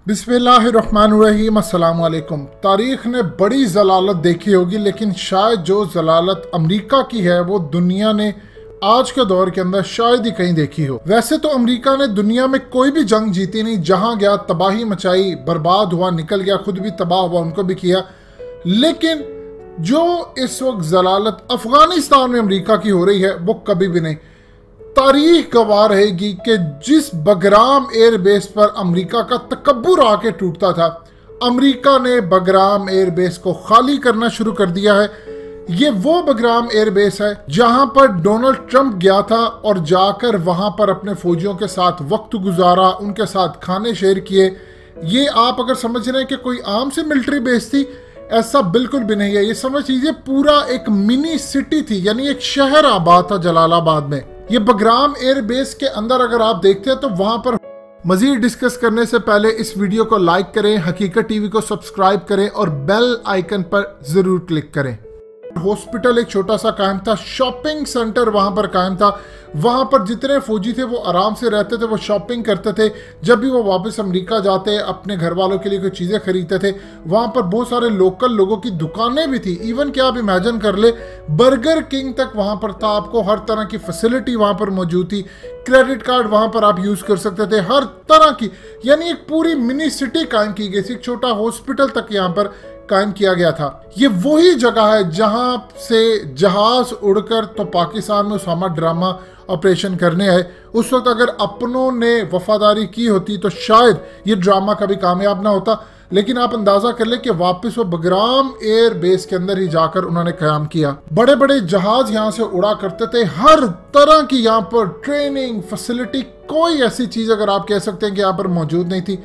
बिस्मिल्लाहिर्रहमानिर्रहीम, अस्सलाम वालेकुम। तारीख ने बड़ी जलालत देखी होगी, लेकिन शायद जो जलालत अमेरिका की है वो दुनिया ने आज के दौर के अंदर शायद ही कहीं देखी हो। वैसे तो अमेरिका ने दुनिया में कोई भी जंग जीती नहीं, जहां गया तबाही मचाई, बर्बाद हुआ, निकल गया, खुद भी तबाह हुआ, उनको भी किया। लेकिन जो इस वक्त जलालत अफगानिस्तान में अमेरिका की हो रही है वो कभी भी नहीं। तारीख गवाह रहेगी कि जिस बगराम एयरबेस पर अमेरिका का तकब्बुर आके टूटता था, अमेरिका ने बगराम एयरबेस को खाली करना शुरू कर दिया है। ये वो बगराम एयरबेस है जहां पर डोनाल्ड ट्रंप गया था और जाकर वहां पर अपने फौजियों के साथ वक्त गुजारा, उनके साथ खाने शेयर किए। ये आप अगर समझ रहे हैं कि कोई आम से मिलिट्री बेस थी, ऐसा बिल्कुल भी नहीं है। ये समझ लीजिए पूरा एक मिनी सिटी थी, यानी एक शहर आबाद था जलालाबाद में। ये बगराम एयरबेस के अंदर अगर आप देखते हैं तो वहां पर मजीद डिस्कस करने से पहले इस वीडियो को लाइक करें, हकीकत टीवी को सब्सक्राइब करें और बेल आइकन पर जरूर क्लिक करें। हॉस्पिटल एक छोटा सा कायम था, शॉपिंग सेंटर वहां पर कायम था। वहां पर जितने फौजी थे वो आराम से रहते थे, वो शॉपिंग करते थे। जब भी वो वापस अमेरिका जाते, अपने घर वालों के लिए कोई चीज़ें खरीदते थे। वहां पर बहुत सारे लोकल लोगों की दुकानें भी थी। इवन क्या आप इमेजिन कर ले, बर्गर किंग तक वहां पर था। आपको हर तरह की फैसिलिटी वहां पर मौजूद थी। क्रेडिट कार्ड वहां पर आप यूज कर सकते थे, हर तरह की, यानी एक पूरी मिनी सिटी कायम की गई थी। एक छोटा हॉस्पिटल तक यहाँ पर कायम किया गया था। ये वही जगह है जहां से जहाज उड़कर तो पाकिस्तान में उसामा ड्रामा ऑपरेशन करने आए। उस वक्त अगर अपनों ने वफादारी की होती तो शायद ये ड्रामा कभी कामयाब ना होता। लेकिन आप अंदाजा कर ले कि वापस वो बगराम एयर बेस के अंदर ही जाकर उन्होंने कयाम किया। बड़े बड़े जहाज यहाँ से उड़ा करते थे, हर तरह की यहाँ पर ट्रेनिंग फैसिलिटी, कोई ऐसी चीज अगर आप कह सकते हैं कि यहाँ पर मौजूद नहीं थी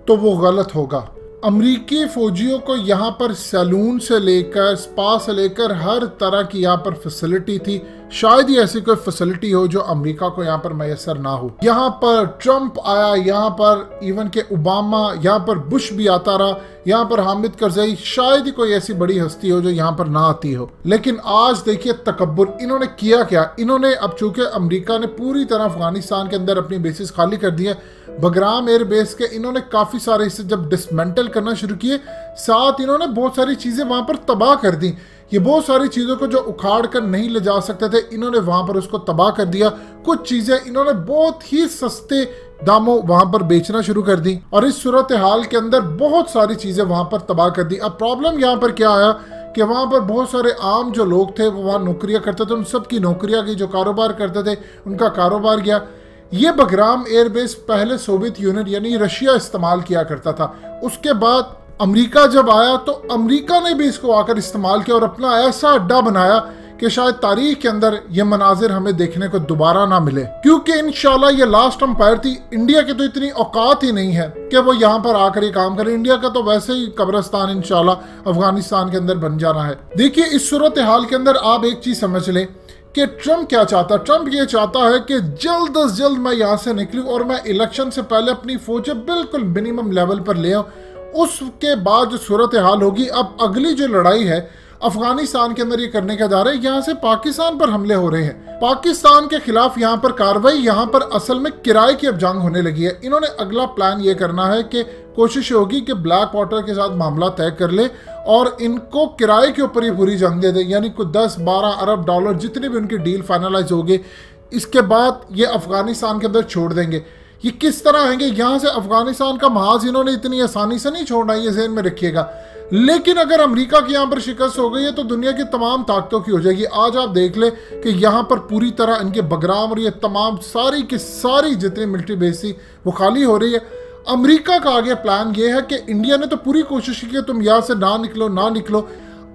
तो वो गलत होगा। अमरीकी फौजियों को यहाँ पर सैलून से लेकर स्पा से लेकर हर तरह की यहाँ पर फैसिलिटी थी। शायद ही ऐसी कोई फैसिलिटी हो जो अमेरिका को यहाँ पर मैसर ना हो। यहाँ पर ट्रंप आया, यहाँ पर इवन के ओबामा, यहाँ पर बुश भी आता रहा, यहाँ पर हामिद करजई, शायद ही कोई ऐसी बड़ी हस्ती हो जो यहाँ पर ना आती हो। लेकिन आज देखिए तकब्बुर, इन्होंने किया क्या। इन्होंने अब चूंकि अमेरिका ने पूरी तरह अफगानिस्तान के अंदर अपनी बेसिस खाली कर दी है, बगराम एयर बेस के इन्होंने काफी सारे हिस्से जब डिसमेंटल करना शुरू किए, साथ इन्होंने बहुत सारी चीजें वहां पर तबाह कर दी। ये बहुत सारी चीजों को जो उखाड़ कर नहीं ले जा सकते थे, इन्होंने वहां पर उसको तबाह कर दिया। कुछ चीजें इन्होंने बहुत ही सस्ते दामों वहां पर बेचना शुरू कर दी और इस सूरत हाल के अंदर बहुत सारी चीजें वहां पर तबाह कर दी। अब प्रॉब्लम यहाँ पर क्या आया कि वहां पर बहुत सारे आम जो लोग थे वो वहां नौकरियां करते थे, उन सब की नौकरियां गई। जो कारोबार करते थे उनका कारोबार गया। ये बगराम एयरबेस पहले सोवियत यूनियन यानी रशिया इस्तेमाल किया करता था। उसके बाद अमेरिका जब आया तो अमेरिका ने भी इसको आकर इस्तेमाल किया और अपना ऐसा अड्डा बनाया कि शायद तारीख के अंदर ये मनाजिर हमें देखने को दोबारा ना मिले, क्योंकि इंशाल्लाह ये लास्ट अंपायर थी। इंडिया की तो इतनी औकात ही नहीं है कि वो यहाँ पर आकर ये काम करे। इंडिया का तो वैसे ही कब्रिस्तान इंशाल्लाह अफगानिस्तान के अंदर बन जाना है। देखिए इस सूरत हाल के अंदर आप एक चीज समझ लें कि ट्रंप क्या चाहता है। ट्रंप ये चाहता है कि जल्द अज जल्द मैं यहाँ से निकलूं और मैं इलेक्शन से पहले अपनी फौजें बिल्कुल मिनिमम लेवल पर ले आऊं। उसके बाद जो सूरत हाल होगी, अब अगली जो लड़ाई है अफगानिस्तान के अंदर ये करने का जा रहे हैं, यहाँ से पाकिस्तान पर हमले हो रहे हैं। पाकिस्तान के खिलाफ यहाँ पर कार्रवाई, यहाँ पर असल में किराए की अब जंग होने लगी है। इन्होंने अगला प्लान ये करना है कि कोशिश होगी कि ब्लैक वाटर के साथ मामला तय कर ले और इनको किराए के ऊपर ही पूरी जंग दे दे, यानी कुछ 10-12 अरब डॉलर जितनी भी उनकी डील फाइनलाइज होगी, इसके बाद ये अफगानिस्तान के अंदर छोड़ देंगे। ये किस तरह आएंगे, यहाँ से अफगानिस्तान का महाज इन्होंने इतनी आसानी से नहीं छोड़ना, ये ज़हन में रखिएगा। लेकिन अगर अमेरिका की यहाँ पर शिकस्त हो गई है तो दुनिया की तमाम ताकतों की हो जाएगी। आज आप देख ले कि यहाँ पर पूरी तरह इनके बगराम और ये तमाम सारी की सारी जितनी मिलिट्री बेस थी वो खाली हो रही है। अमेरिका का आगे प्लान ये है कि इंडिया ने तो पूरी कोशिश की कि तुम यहाँ से ना निकलो ना निकलो।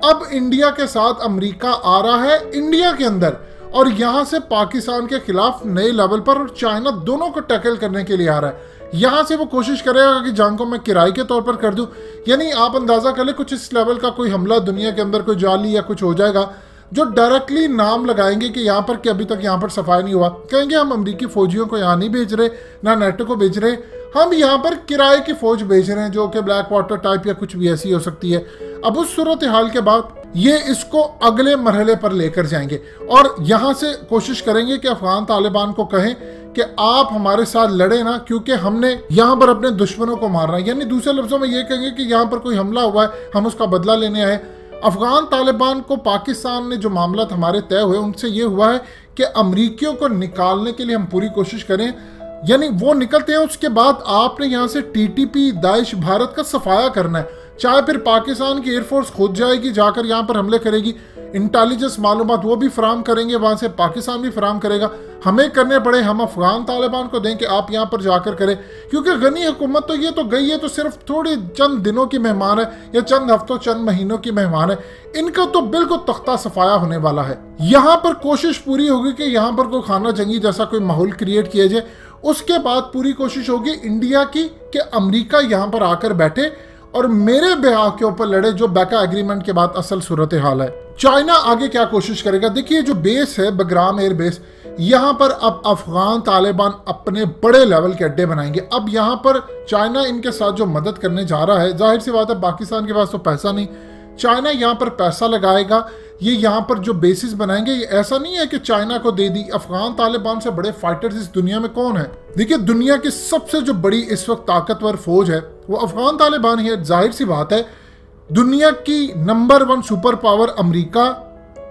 अब इंडिया के साथ अमेरिका आ रहा है इंडिया के अंदर और यहाँ से पाकिस्तान के खिलाफ नए लेवल पर और चाइना दोनों को टैकल करने के लिए आ रहा है। यहाँ से वो कोशिश करेगा कि जंग को मैं किराए के तौर पर कर दूं। यानी आप अंदाजा कर ले कुछ इस लेवल का कोई हमला दुनिया के अंदर कोई जाली या कुछ हो जाएगा जो डायरेक्टली नाम लगाएंगे कि यहाँ पर कि अभी तक यहाँ पर सफाई नहीं हुआ। कहेंगे हम अमेरिकी फौजियों को यहाँ नहीं भेज रहे, ना नेटो को भेज रहे, हम यहाँ पर किराए की फौज भेज रहे हैं जो कि ब्लैक वाटर टाइप या कुछ भी ऐसी हो सकती है। अब उस सूरत हाल के बाद ये इसको अगले मरहले पर लेकर जाएंगे और यहाँ से कोशिश करेंगे कि अफगान तालिबान को कहें कि आप हमारे साथ लड़े ना, क्योंकि हमने यहाँ पर अपने दुश्मनों को मारना है। यानी दूसरे लफ्जों में ये कहेंगे कि यहाँ पर कोई हमला हुआ है, हम उसका बदला लेने आए। अफगान तालिबान को पाकिस्तान ने जो मामला हमारे तय हुए उनसे ये हुआ है कि अमरीकियों को निकालने के लिए हम पूरी कोशिश करें, यानी वो निकलते हैं, उसके बाद आपने यहाँ से टीटीपी, दाइश, भारत का सफाया करना है। चाहे फिर पाकिस्तान की एयरफोर्स खुद जाएगी, जाकर यहाँ पर हमले करेगी, इंटेलिजेंस मालूमात वो भी फराम करेंगे, वहाँ से पाकिस्तान भी फराम करेगा, हमें करने पड़े, हम अफगान तालिबान को दें कि आप यहाँ पर जाकर करें। क्योंकि गनी हुकूमत तो ये तो गई है, तो सिर्फ थोड़ी चंद दिनों की मेहमान है या चंद हफ्तों, चंद महीनों की मेहमान है। इनका तो बिल्कुल तख्ता सफाया होने वाला है। यहाँ पर कोशिश पूरी होगी कि यहाँ पर कोई खाना जंगी जैसा कोई माहौल क्रिएट किया जाए। उसके बाद पूरी कोशिश होगी इंडिया की कि अमेरिका यहाँ पर आकर बैठे और मेरे बिहार के ऊपर लड़े, जो बैका एग्रीमेंट के बाद असल सूरत हाल है। चाइना आगे क्या कोशिश करेगा? देखिए, जो बेस है बग्राम एयर बेस, यहाँ पर अब अफगान तालिबान अपने बड़े लेवल के अड्डे बनाएंगे। अब यहाँ पर चाइना इनके साथ जो मदद करने जा रहा है, जाहिर सी बात है पाकिस्तान के पास तो पैसा नहीं, चाइना यहाँ पर पैसा लगाएगा, ये यहाँ पर जो बेसिस बनाएंगे। ये ऐसा नहीं है कि चाइना को दे दी। अफगान तालिबान से बड़े फाइटर्स इस दुनिया में कौन है? देखिए, दुनिया की सबसे जो बड़ी इस वक्त ताकतवर फौज है वो अफगान तालिबान ही है। जाहिर सी बात है, दुनिया की नंबर 1 सुपर पावर अमेरिका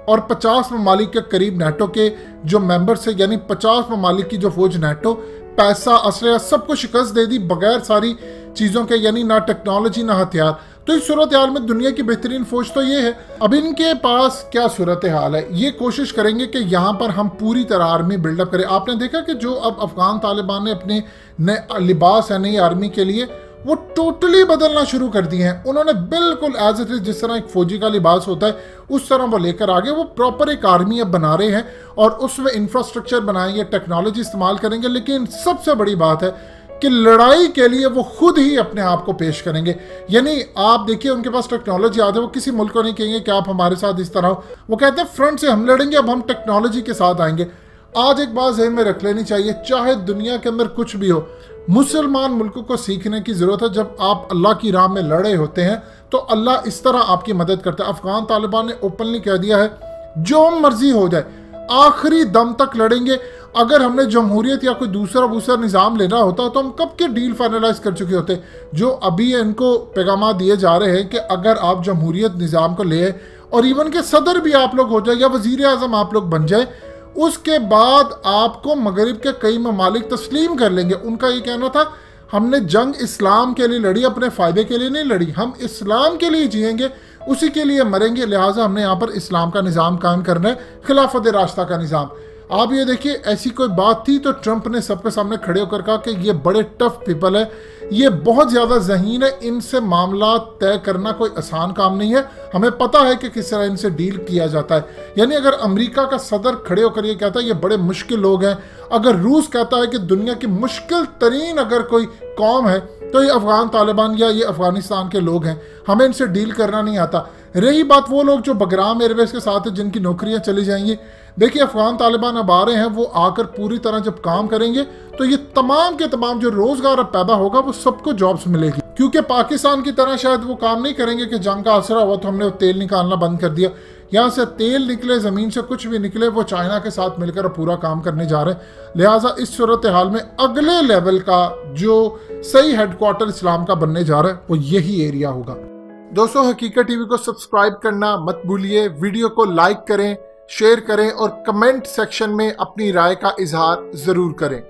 और 50 ममालिक के करीब नेटो के जो मेंबर्स है, यानी 50 ममालिक की जो फौज नेटो, पैसा, असलहा सबको शिकस्त दे दी बगैर सारी चीज़ों के, यानी ना टेक्नोलॉजी ना हथियार। तो इस सूरत हाल में दुनिया की बेहतरीन फौज तो ये है। अब इनके पास क्या सूरत हाल है, ये कोशिश करेंगे कि यहाँ पर हम पूरी तरह आर्मी बिल्डअप करें। आपने देखा कि जो अब अफगान तालिबान ने अपने नए लिबास है नई आर्मी के लिए, वो टोटली बदलना शुरू कर दिए हैं। उन्होंने बिल्कुल एज इट इज, जिस तरह एक फौजी का लिबास होता है उस तरह वो लेकर आगे, वो प्रॉपर एक आर्मी अब बना रहे हैं और उसमें इंफ्रास्ट्रक्चर बनाएंगे, टेक्नोलॉजी इस्तेमाल करेंगे। लेकिन सबसे बड़ी बात है कि लड़ाई के लिए वो खुद ही अपने आप को पेश करेंगे। यानी आप देखिए, उनके पास टेक्नोलॉजी आती है, वो किसी मुल्क को नहीं कहेंगे कि आप हमारे साथ इस तरह हो। वो कहते हैं फ्रंट से हम लड़ेंगे, अब हम टेक्नोलॉजी के साथ आएंगे। आज एक बात ज़हन में रख लेनी चाहिए, चाहे दुनिया के अंदर कुछ भी हो, मुसलमान मुल्कों को सीखने की ज़रूरत है। जब आप अल्लाह की राह में लड़े होते हैं तो अल्लाह इस तरह आपकी मदद करता है। अफगान तालिबान ने ओपनली कह दिया है, जो मर्जी हो जाए आखिरी दम तक लड़ेंगे। अगर हमने जमहूरियत या कोई दूसरा निज़ाम लेना होता तो हम कब के डील फाइनलाइज कर चुके होते। जो अभी इनको पैगाम दिए जा रहे हैं कि अगर आप जमहूरियत निज़ाम को ले और इवन के सदर भी आप लोग हो जाए या वज़ीर आज़म आप लोग बन जाए, उसके बाद आपको मगरिब के कई ममालिक तस्लीम कर लेंगे। उनका ये कहना था, हमने जंग इस्लाम के लिए लड़ी, अपने फ़ायदे के लिए नहीं लड़ी, हम इस्लाम के लिए जिएंगे, उसी के लिए मरेंगे, लिहाजा हमने यहाँ पर इस्लाम का निज़ाम कायम करना है, खिलाफत रास्ता का निज़ाम। आप ये देखिए, ऐसी कोई बात थी तो ट्रंप ने सबके सामने खड़े होकर कहा कि ये बड़े टफ पीपल है, ये बहुत ज़्यादा ज़हीन है, इनसे मामला तय करना कोई आसान काम नहीं है, हमें पता है कि किस तरह इनसे डील किया जाता है। यानी अगर अमेरिका का सदर खड़े होकर ये कहता है ये बड़े मुश्किल लोग हैं, अगर रूस कहता है कि दुनिया की मुश्किल तरीन अगर कोई कौम है तो ये अफगान तालिबान या ये अफगानिस्तान के लोग हैं, हमें इनसे डील करना नहीं आता। रही बात वो लोग जो बग्राम एयरबेस के साथ है, जिनकी नौकरियां चली जाएंगी, देखिए अफगान तालिबान अब आ रहे हैं, वो आकर पूरी तरह जब काम करेंगे तो ये तमाम के तमाम जो रोजगार अब पैदा होगा वो सबको जॉब्स मिलेगी। क्योंकि पाकिस्तान की तरह शायद वो काम नहीं करेंगे कि जंग का असर हुआ तो हमने वो तेल निकालना बंद कर दिया। यहाँ से तेल निकले, ज़मीन से कुछ भी निकले, वो चाइना के साथ मिलकर पूरा काम करने जा रहे हैं। लिहाजा इस सूरत हाल में अगले लेवल का जो सही हेडक्वार्टर इस्लाम का बनने जा रहा है वो यही एरिया होगा। दोस्तों, हकीकत टीवी को सब्सक्राइब करना मत भूलिए, वीडियो को लाइक करें, शेयर करें और कमेंट सेक्शन में अपनी राय का इजहार ज़रूर करें।